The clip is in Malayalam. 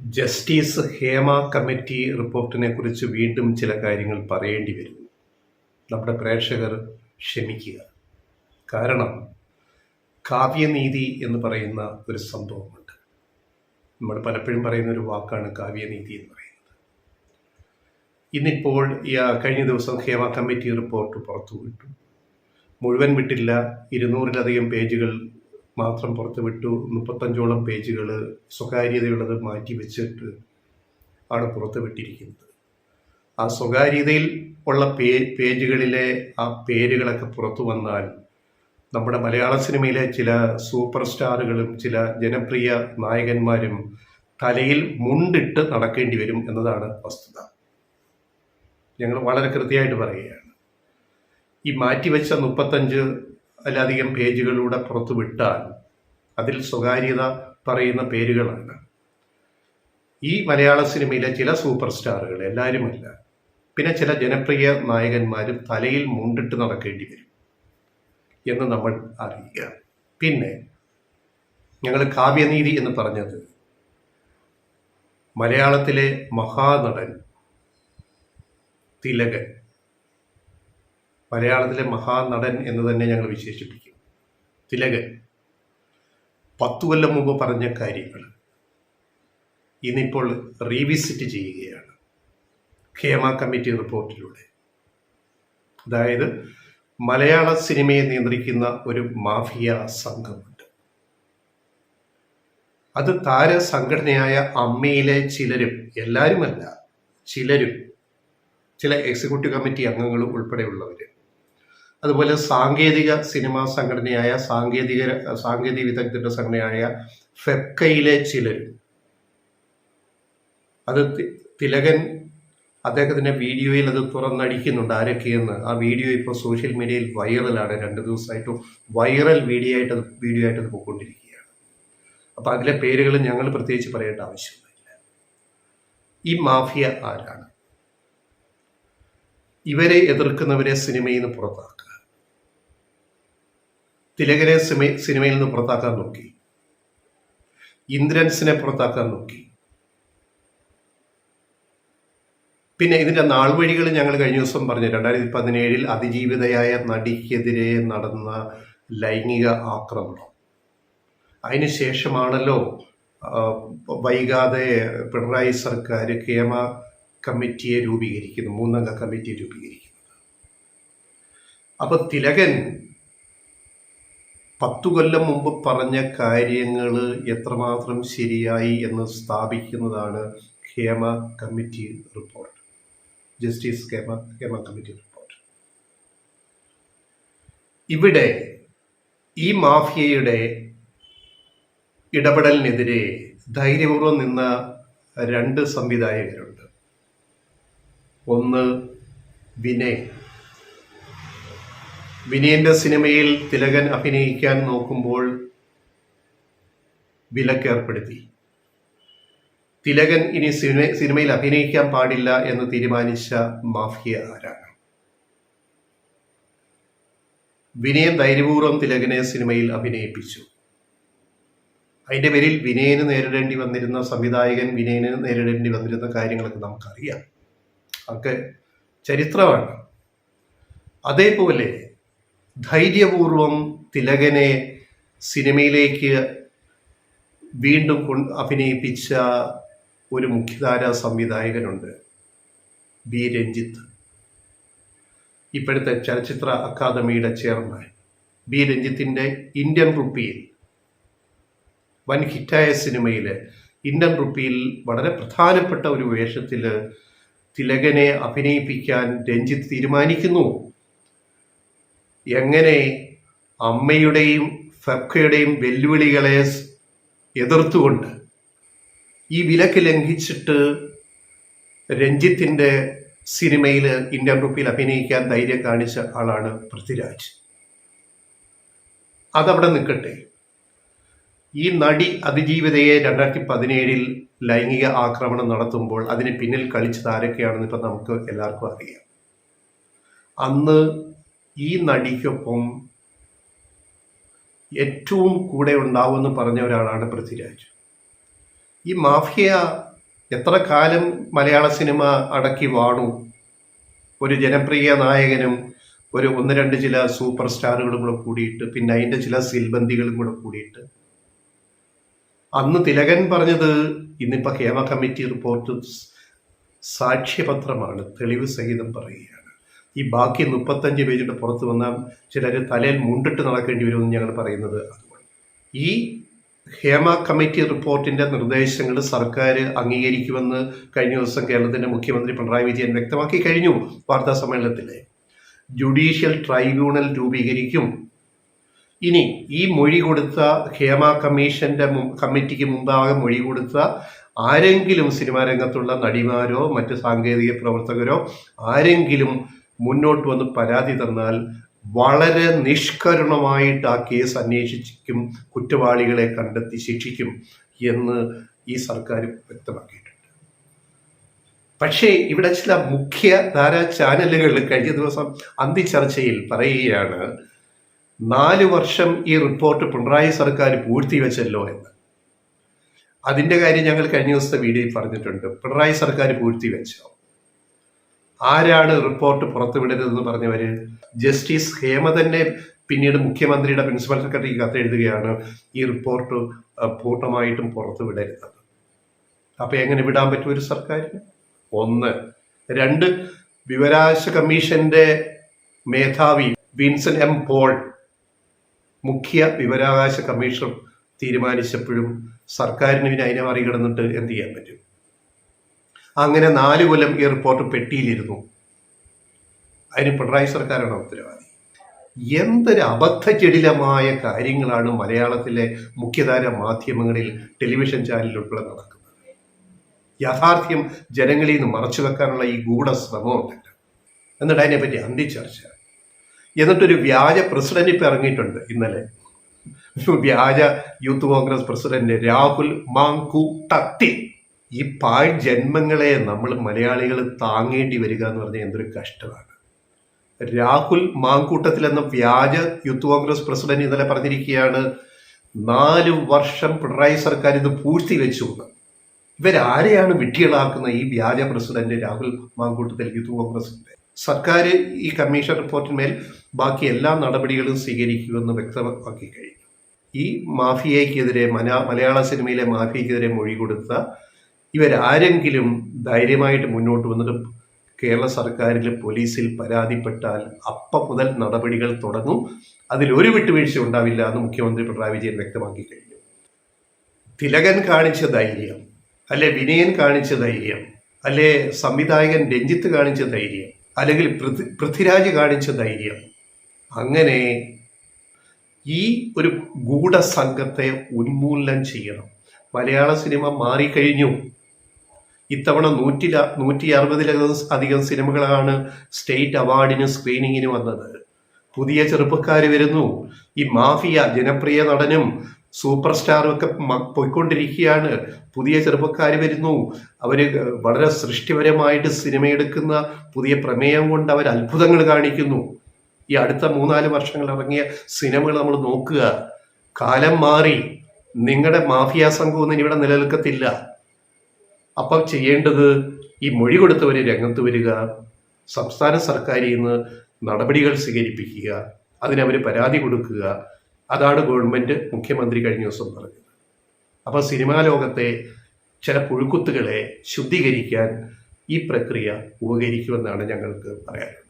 ജസ്റ്റിസ് ഹേമ കമ്മിറ്റി റിപ്പോർട്ടിനെ കുറിച്ച് വീണ്ടും ചില കാര്യങ്ങൾ പറയേണ്ടി വരും. നമ്മുടെ പ്രേക്ഷകർ ക്ഷമിക്കുക. കാരണം കാവ്യനീതി എന്ന് പറയുന്ന ഒരു സംഭവമുണ്ട്. നമ്മൾ പലപ്പോഴും പറയുന്ന ഒരു വാക്കാണ് കാവ്യനീതി എന്ന് പറയുന്നത്. ഇന്നിപ്പോൾ കഴിഞ്ഞ ദിവസം ഹേമ കമ്മിറ്റി റിപ്പോർട്ട് പുറത്തുവിട്ടു. മുഴുവൻ വിട്ടില്ല, 200-ലധികം പേജുകൾ മാത്രം പുറത്തുവിട്ടു. 35ഓളം പേജുകൾ സ്വകാര്യതയുള്ളത് മാറ്റി വെച്ചിട്ട് ആണ് പുറത്തുവിട്ടിരിക്കുന്നത്. ആ സ്വകാര്യതയിൽ ഉള്ള പേജുകളിലെ ആ പേരുകളൊക്കെ പുറത്തു വന്നാൽ നമ്മുടെ മലയാള സിനിമയിലെ ചില സൂപ്പർ സ്റ്റാറുകളും ചില ജനപ്രിയ നായകന്മാരും തലയിൽ മുണ്ടിട്ട് നടക്കേണ്ടി വരും എന്നതാണ് വസ്തുത. ഞങ്ങൾ വളരെ കൃത്യമായിട്ട് പറയുകയാണ്. ഈ മാറ്റിവെച്ച 35-ലധികം പേജുകളിലൂടെ പുറത്തു വിട്ടാൽ അതിൽ സ്വകാര്യത പറയുന്ന പേരുകളാണ്. ഈ മലയാള സിനിമയിലെ ചില സൂപ്പർ സ്റ്റാറുകൾ, എല്ലാവരുമല്ല, പിന്നെ ചില ജനപ്രിയ നായകന്മാരും തലയിൽ മുണ്ടിട്ട് നടക്കേണ്ടി വരും എന്ന് നമ്മൾ അറിയുക. പിന്നെ ഞങ്ങൾ കാവ്യനീതി എന്ന് പറഞ്ഞത് മലയാളത്തിലെ മഹാനടൻ തിലകൻ, മലയാളത്തിലെ മഹാനടൻ എന്ന് തന്നെ ഞങ്ങൾ വിശേഷിപ്പിക്കും. തിലകൻ 10 കൊല്ലം മുമ്പ് പറഞ്ഞ കാര്യങ്ങൾ ഇന്നിപ്പോൾ റീവിസിറ്റ് ചെയ്യുകയാണ് ഹേമ കമ്മിറ്റി റിപ്പോർട്ടിലൂടെ. അതായത് മലയാള സിനിമയെ നിയന്ത്രിക്കുന്ന ഒരു മാഫിയ സംഘമുണ്ട്. അത് താര സംഘടനയായ അമ്മയിലെ ചിലരും, എല്ലാവരുമല്ല, ചിലരും, ചില എക്സിക്യൂട്ടീവ് കമ്മിറ്റി അംഗങ്ങളും ഉൾപ്പെടെയുള്ളവർ, അതുപോലെ സാങ്കേതിക സിനിമാ സംഘടനയായ സാങ്കേതിക വിദഗ്ധരുടെ സംഘടനയായ ഫെബ്കയിലെ ചിലരും. അത് തിലകൻ അദ്ദേഹത്തിൻ്റെ വീഡിയോയിൽ അത് തുറന്നടിക്കുന്നുണ്ട് ആരൊക്കെയെന്ന്. ആ വീഡിയോ ഇപ്പോൾ സോഷ്യൽ മീഡിയയിൽ വൈറലാണ്. 2 ദിവസമായിട്ടും വൈറൽ വീഡിയോ ആയിട്ട് അത് പോയിക്കൊണ്ടിരിക്കുകയാണ്. അപ്പം അതിലെ പേരുകൾ ഞങ്ങൾ പ്രത്യേകിച്ച് പറയേണ്ട ആവശ്യമൊന്നുമില്ല. ഈ മാഫിയ ആരാണ്? ഇവരെ എതിർക്കുന്നവരെ സിനിമയിൽ നിന്ന് പുറത്താക്കുക. തിലകനെ സിനിമയിൽ നിന്ന് പുറത്താക്കാൻ നോക്കി, ഇന്ദ്രൻസിനെ പുറത്താക്കാൻ നോക്കി. പിന്നെ ഇതിൻ്റെ നാൾവഴികൾ ഞങ്ങൾ കഴിഞ്ഞ ദിവസം പറഞ്ഞു. 2017 അതിജീവിതയായ നടിക്കെതിരെ നടന്ന ലൈംഗിക ആക്രമണം, അതിനുശേഷമാണല്ലോ വൈകാതെ പിണറായി സർക്കാർ ഹേമ കമ്മിറ്റിയെ രൂപീകരിക്കുന്നു, 3-അംഗ കമ്മിറ്റിയെ രൂപീകരിക്കുന്നത്. അപ്പൊ തിലകൻ 10 കൊല്ലം മുമ്പ് പറഞ്ഞ കാര്യങ്ങൾ എത്രമാത്രം ശരിയായി എന്ന് സ്ഥാപിക്കുന്നതാണ് Hema committee report, justice Hema committee report. ഇവിടെ ഈ മാഫിയയുടെ ഇടപെടലിനെതിരെ ധൈര്യപൂർവ്വം നിന്ന 2 സംവിധായകരുണ്ട്. ഒന്ന് വിനയന്റെ സിനിമയിൽ തിലകൻ അഭിനയിക്കാൻ നോക്കുമ്പോൾ വിലക്കേർപ്പെടുത്തി. തിലകൻ ഇനി സിനിമയിൽ അഭിനയിക്കാൻ പാടില്ല എന്ന് തീരുമാനിച്ച മാഫിയ ആരാണ്? വിനയൻ ധൈര്യപൂർവ്വം തിലകനെ സിനിമയിൽ അഭിനയിപ്പിച്ചു. അതിൻ്റെ പേരിൽ വിനയന് നേരിടേണ്ടി വന്നിരുന്ന സംവിധായകൻ, വിനയന് നേരിടേണ്ടി വന്നിരുന്ന കാര്യങ്ങളൊക്കെ നമുക്കറിയാം, ഒക്കെ ചരിത്രമാണ്. അതേപോലെ ധൈര്യപൂർവം തിലകനെ സിനിമയിലേക്ക് വീണ്ടും അഭിനയിപ്പിച്ച ഒരു മുഖ്യധാര സംവിധായകനുണ്ട്, ബി രഞ്ജിത്ത്. ഇപ്പോഴത്തെ ചലച്ചിത്ര അക്കാദമിയുടെ ചെയർമാൻ ബി രഞ്ജിത്തിൻ്റെ ഇന്ത്യൻ റുപ്പിയിൽ, വൻ ഹിറ്റായ സിനിമയിൽ ഇന്ത്യൻ റുപ്പിയിൽ വളരെ പ്രധാനപ്പെട്ട ഒരു വേഷത്തിൽ തിലകനെ അഭിനയിപ്പിക്കാൻ രഞ്ജിത്ത് തീരുമാനിക്കുന്നു. എങ്ങനെ അമ്മയുടെയും ഫെബ്കയുടെയും വെല്ലുവിളികളെ എതിർത്തുകൊണ്ട് ഈ വിലക്ക് ലംഘിച്ചിട്ട് രഞ്ജിത്തിൻ്റെ സിനിമയിൽ ഇന്ത്യൻ റുപ്പിയിൽ അഭിനയിക്കാൻ ധൈര്യം കാണിച്ച ആളാണ് പൃഥ്വിരാജ്. അതവിടെ നിൽക്കട്ടെ. ഈ നടി അതിജീവിതയെ 2017 ലൈംഗിക ആക്രമണം നടത്തുമ്പോൾ അതിന് പിന്നിൽ കളിച്ചത് ആരൊക്കെയാണെന്ന് ഇപ്പം നമുക്ക് എല്ലാവർക്കും അറിയാം. അന്ന് ഈ നടിക്കൊപ്പം ഏറ്റവും കൂടെ ഉണ്ടാവുമെന്ന് പറഞ്ഞ ഒരാളാണ് പൃഥ്വിരാജ്. ഈ മാഫിയ എത്ര കാലം മലയാള സിനിമ അടക്കി വാണു? ഒരു ജനപ്രിയ നായകനും ഒരു ഒന്ന് രണ്ട് ചില സൂപ്പർ സ്റ്റാറുകളും കൂടെ കൂടിയിട്ട്, പിന്നെ അതിൻ്റെ ചില സിൽബന്തികളും കൂടെ കൂടിയിട്ട്. അന്ന് തിലകൻ പറഞ്ഞത് ഇന്നിപ്പോൾ ഹേമ കമ്മിറ്റി റിപ്പോർട്ട് സാക്ഷ്യപത്രമാണ്, തെളിവ് സഹിതം പറയുകയാണ്. ഈ ബാക്കി 35 പേജിന്റെ പുറത്ത് വന്നാൽ ചിലർ തലയിൽ മുണ്ടിട്ട് നടക്കേണ്ടി വരുമെന്ന് ഞങ്ങൾ പറയുന്നത് അതുകൊണ്ട്. ഈ ഹേമ കമ്മിറ്റി റിപ്പോർട്ടിന്റെ നിർദ്ദേശങ്ങൾ സർക്കാർ അംഗീകരിക്കുമെന്ന് കഴിഞ്ഞ ദിവസം കേരളത്തിന്റെ മുഖ്യമന്ത്രി പിണറായി വിജയൻ വ്യക്തമാക്കി കഴിഞ്ഞു വാർത്താ സമ്മേളനത്തിലെ. ജുഡീഷ്യൽ ട്രൈബ്യൂണൽ രൂപീകരിക്കും. ഇനി ഈ മൊഴി കൊടുത്ത ഹേമ കമ്മിറ്റിക്ക് മുമ്പാകെ മൊഴി കൊടുത്ത ആരെങ്കിലും സിനിമാ രംഗത്തുള്ള നടിമാരോ മറ്റ് സാങ്കേതിക പ്രവർത്തകരോ ആരെങ്കിലും മുന്നോട്ട് വന്ന് പരാതി തന്നാൽ വളരെ നിഷ്കരുണമായിട്ട് ആ കേസ് അന്വേഷിക്കും, കുറ്റവാളികളെ കണ്ടെത്തി ശിക്ഷിക്കും എന്ന് ഈ സർക്കാർ വ്യക്തമാക്കിയിട്ടുണ്ട്. പക്ഷേ ഇവിടെ ചില മുഖ്യധാരാ ചാനലുകൾ കഴിഞ്ഞ ദിവസം അന്തിച്ചർച്ചയിൽ പറയുകയാണ് 4 വർഷം ഈ റിപ്പോർട്ട് പിണറായി സർക്കാർ പൂഴ്ത്തിവെച്ചല്ലോ എന്ന്. അതിൻ്റെ കാര്യം ഞങ്ങൾ കഴിഞ്ഞ ദിവസത്തെ വീഡിയോയിൽ പറഞ്ഞിട്ടുണ്ട്. പിണറായി സർക്കാർ പൂഴ്ത്തിവെച്ചോ? ആരാണ് റിപ്പോർട്ട് പുറത്തുവിടരുതെന്ന് പറഞ്ഞവര്? ജസ്റ്റിസ് ഹേമ തന്നെ പിന്നീട് മുഖ്യമന്ത്രിയുടെ പ്രിൻസിപ്പൽ സെക്രട്ടറിക്ക് കത്തെഴുതുകയാണ് ഈ റിപ്പോർട്ട് പൂർണ്ണമായിട്ടും പുറത്തുവിടരുത്. അപ്പൊ എങ്ങനെ വിടാൻ പറ്റും ഒരു സർക്കാരിന്? 1. 2, വിവരാവകാശ കമ്മീഷന്റെ മേധാവി വിൻസൻ എം പോൾ മുഖ്യ വിവരാവകാശ കമ്മീഷൻ തീരുമാനിച്ചപ്പോഴും സർക്കാരിന് പിന്നെ അതിനെ മറികടന്നിട്ട് എന്ത് ചെയ്യാൻ പറ്റും? അങ്ങനെ 4 കൊല്ലം ഈ റിപ്പോർട്ട് പെട്ടിയിലിരുന്നു. അതിന് പിണറായി സർക്കാരാണ് ഉത്തരവാദി. എന്തൊരു അബദ്ധജടിലമായ കാര്യങ്ങളാണ് മലയാളത്തിലെ മുഖ്യധാര മാധ്യമങ്ങളിൽ, ടെലിവിഷൻ ചാനലുകൾ നടക്കുന്നത്. യാഥാർത്ഥ്യം ജനങ്ങളിൽ നിന്ന് മറച്ചു വെക്കാനുള്ള ഈ ഗൂഢശ്രമം ഉണ്ടല്ലോ. എന്നിട്ട് അതിനെപ്പറ്റി അന്തിച്ചർച്ച. എന്നിട്ടൊരു വ്യാജ പ്രസിഡന്റ് ഇപ്പം ഇറങ്ങിയിട്ടുണ്ട്. ഇന്നലെ വ്യാജ യൂത്ത് കോൺഗ്രസ് പ്രസിഡന്റ് രാഹുൽ മാങ്കൂട്ടത്തിൽ. ഈ പാഴ് ജന്മങ്ങളെ നമ്മൾ മലയാളികൾ താങ്ങേണ്ടി വരിക എന്ന് പറഞ്ഞാൽ എന്തൊരു കഷ്ടമാണ്. രാഹുൽ മാങ്കൂട്ടത്തിൽ എന്ന വ്യാജ യൂത്ത് കോൺഗ്രസ് പ്രസിഡന്റ് ഇന്നലെ പറഞ്ഞിരിക്കുകയാണ് 4 വർഷം പിണറായി സർക്കാർ ഇത് പൂഴ്ത്തിവെച്ചു എന്ന്. ഇവരാരെയാണ് വിഡ്ഢികളാക്കുന്ന ഈ വ്യാജ പ്രസിഡന്റ് രാഹുൽ മാങ്കൂട്ടത്തിൽ യൂത്ത് കോൺഗ്രസിന്റെ? സർക്കാർ ഈ കമ്മീഷൻ റിപ്പോർട്ടിന്മേൽ ബാക്കി എല്ലാ നടപടികളും സ്വീകരിക്കുമെന്ന് വ്യക്തമാക്കി കഴിഞ്ഞു. ഈ മാഫിയയ്ക്കെതിരെ, മലയാള സിനിമയിലെ മാഫിയയ്ക്കെതിരെ മൊഴി കൊടുത്ത ഇവരാരെങ്കിലും ധൈര്യമായിട്ട് മുന്നോട്ട് വന്നിട്ട് കേരള സർക്കാരിൽ പോലീസിൽ പരാതിപ്പെട്ടാൽ അപ്പം മുതൽ നടപടികൾ തുടങ്ങും. അതിലൊരു വിട്ടുവീഴ്ച ഉണ്ടാവില്ല എന്ന് മുഖ്യമന്ത്രി പിണറായി വിജയൻ വ്യക്തമാക്കി കഴിഞ്ഞു. തിലകൻ കാണിച്ച ധൈര്യം, അല്ലെ വിനയൻ കാണിച്ച ധൈര്യം, അല്ലെ സംവിധായകൻ രഞ്ജിത്ത് കാണിച്ച ധൈര്യം, അല്ലെങ്കിൽ പൃഥ്വിരാജ് കാണിച്ച ധൈര്യം, അങ്ങനെ ഈ ഒരു ഗൂഢസംഘത്തെ ഉന്മൂലനം ചെയ്യണം. മലയാള സിനിമ മാറിക്കഴിഞ്ഞു. ഇത്തവണ 160-ലധികം സിനിമകളാണ് സ്റ്റേറ്റ് അവാർഡിന് സ്ക്രീനിങ്ങിന് വന്നത്. പുതിയ ചെറുപ്പക്കാർ വരുന്നു. ഈ മാഫിയ ജനപ്രിയ നടനും സൂപ്പർ സ്റ്റാറും ഒക്കെ പോയിക്കൊണ്ടിരിക്കുകയാണ്. പുതിയ ചെറുപ്പക്കാർ വരുന്നു. അവര് വളരെ സൃഷ്ടിപരമായിട്ട് സിനിമയെടുക്കുന്ന പുതിയ പ്രമേയം കൊണ്ട് അവർ അത്ഭുതങ്ങൾ കാണിക്കുന്നു. ഈ അടുത്ത 3-4 വർഷങ്ങൾ ഇറങ്ങിയ സിനിമകൾ നമ്മൾ നോക്കുക. കാലം മാറി. നിങ്ങളുടെ മാഫിയ സംഘമൊന്നും ഇവിടെ നിലനിൽക്കത്തില്ല. അപ്പം ചെയ്യേണ്ടത് ഈ മൊഴി കൊടുത്തവര് രംഗത്ത് വരിക, സംസ്ഥാന സർക്കാരിൽ നിന്ന് നടപടികൾ സ്വീകരിപ്പിക്കുക, അതിനവർ പരാതി കൊടുക്കുക. അതാണ് ഗവൺമെന്റ്, മുഖ്യമന്ത്രി കഴിഞ്ഞ ദിവസം പറഞ്ഞത്. അപ്പൊ സിനിമാ ലോകത്തെ ചില പുഴുക്കുത്തുകളെ ശുദ്ധീകരിക്കാൻ ഈ പ്രക്രിയ ഉപകരിക്കുമെന്നാണ് ഞങ്ങൾക്ക് പറയാനുള്ളത്.